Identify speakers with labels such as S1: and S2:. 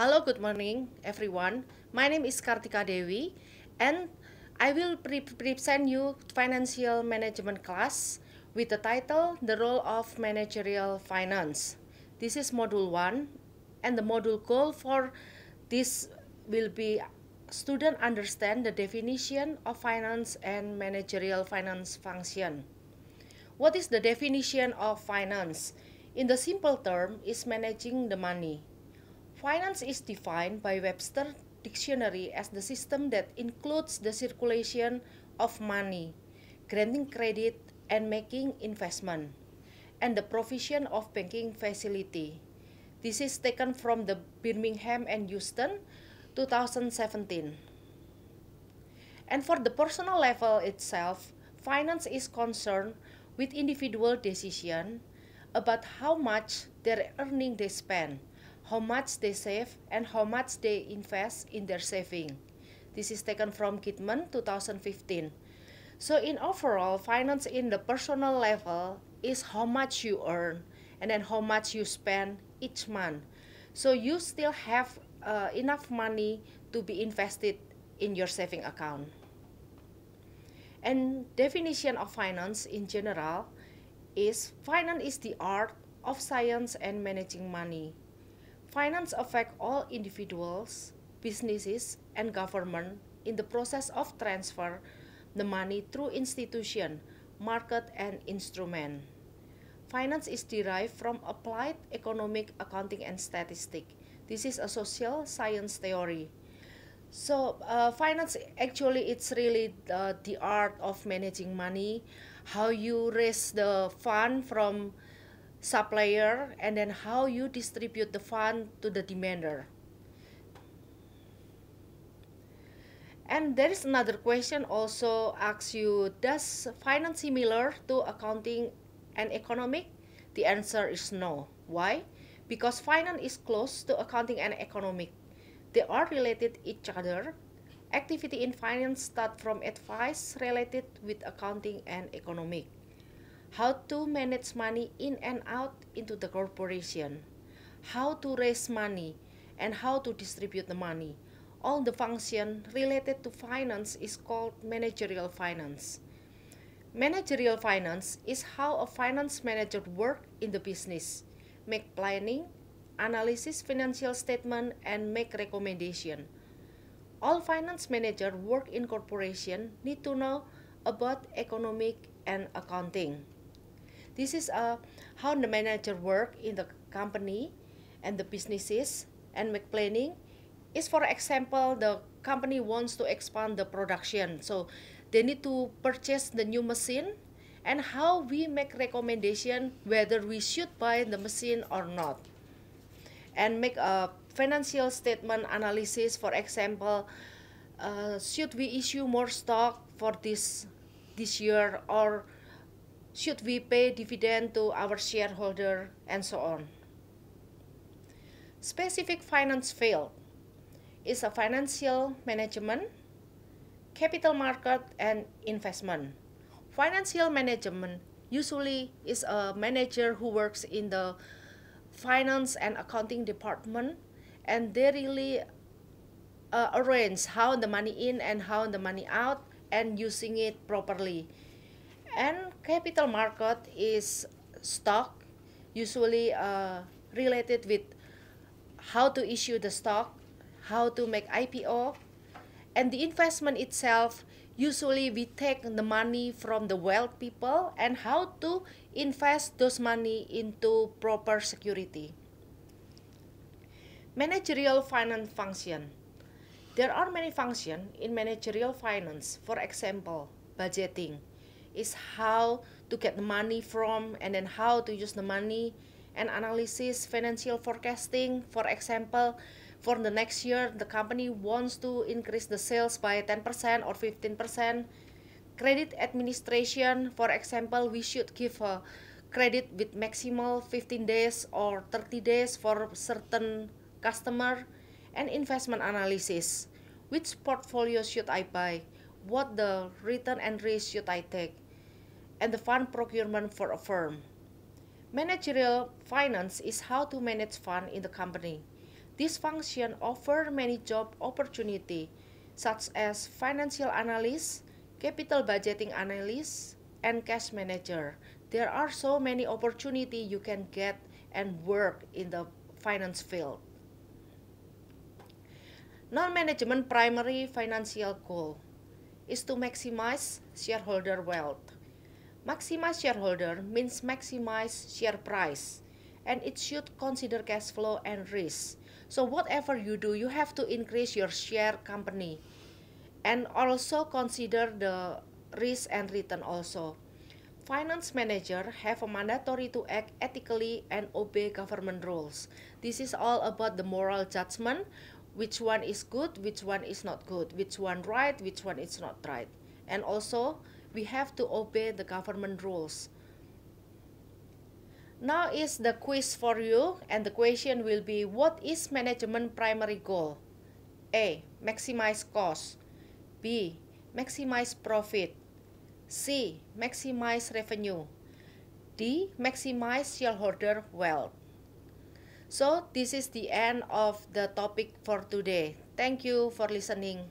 S1: Hello, good morning, everyone. My name is Kartika Dewi, and I will present you financial management class with the title "The Role of Managerial Finance." This is Module 1, and the module goal for this will be student understand the definition of finance and managerial finance function. What is the definition of finance? In the simple term, is managing the money. Finance is defined by Webster Dictionary as the system that includes the circulation of money, granting credit and making investment, and the provision of banking facility. This is taken from the Birmingham and Houston 2017. And for the personal level itself, finance is concerned with individual decision about how much their earning they spend, how much they save, and how much they invest in their saving. This is taken from Kidman 2015. So in overall, finance in the personal level is how much you earn and then how much you spend each month. So you still have enough money to be invested in your saving account. And definition of finance in general is finance is the art of science and managing money. Finance affects all individuals, businesses, and government in the process of transfer the money through institution, market, and instrument. Finance is derived from applied economic accounting and statistics. This is a social science theory. So finance actually it's really the art of managing money, how you raise the fund from supplier and then how you distribute the fund to the demander. And there is another question also asks you, does finance similar to accounting and economic? The answer is no. Why? Because finance is close to accounting and economic. They are related each other. Activity in finance start from advice related with accounting and economic. How to manage money in and out into the corporation. How to raise money and how to distribute the money. All the function related to finance is called managerial finance. Managerial finance is how a finance manager work in the business, make planning, analysis financial statement, and make recommendation. All finance manager work in corporation need to know about economic and accounting. This is how the manager work in the company and the businesses and make planning. Is for example, the company wants to expand the production, so they need to purchase the new machine, and how we make recommendation whether we should buy the machine or not, and make a financial statement analysis. For example, should we issue more stock for this year, or should we pay dividend to our shareholder, and so on. Specific finance field is a financial management, capital market, and investment. Financial management usually is a manager who works in the finance and accounting department, and they really arrange how the money in and how the money out and using it properly. And capital market is stock, usually related with how to issue the stock, how to make IPO, and the investment itself, usually we take the money from the wealth people and how to invest those money into proper security. Managerial finance function. There are many functions in managerial finance. For example, budgeting is how to get the money from and then how to use the money, and analysis financial forecasting. For example, for the next year the company wants to increase the sales by 10% or 15%. Credit administration, for example, we should give a credit with maximal 15 days or 30 days for certain customer. And investment analysis, which portfolio should I buy, what the return and risk should I take, and the fund procurement for a firm. Managerial finance is how to manage fund in the company. This function offers many job opportunities, such as financial analyst, capital budgeting analyst, and cash manager. There are so many opportunities you can get and work in the finance field. Non-management primary financial goal is to maximize shareholder wealth. Maximize shareholder means maximize share price, and it should consider cash flow and risk. So whatever you do, you have to increase your share company and also consider the risk and return also. Finance manager have a mandatory to act ethically and obey government rules. This is all about the moral judgment, which one is good, which one is not good, which one right, which one is not right. And also, we have to obey the government rules. Now is the quiz for you, and the question will be, what is management primary goal? A. Maximize cost. B. Maximize profit. C. Maximize revenue. D. Maximize shareholder wealth. So this is the end of the topic for today. Thank you for listening.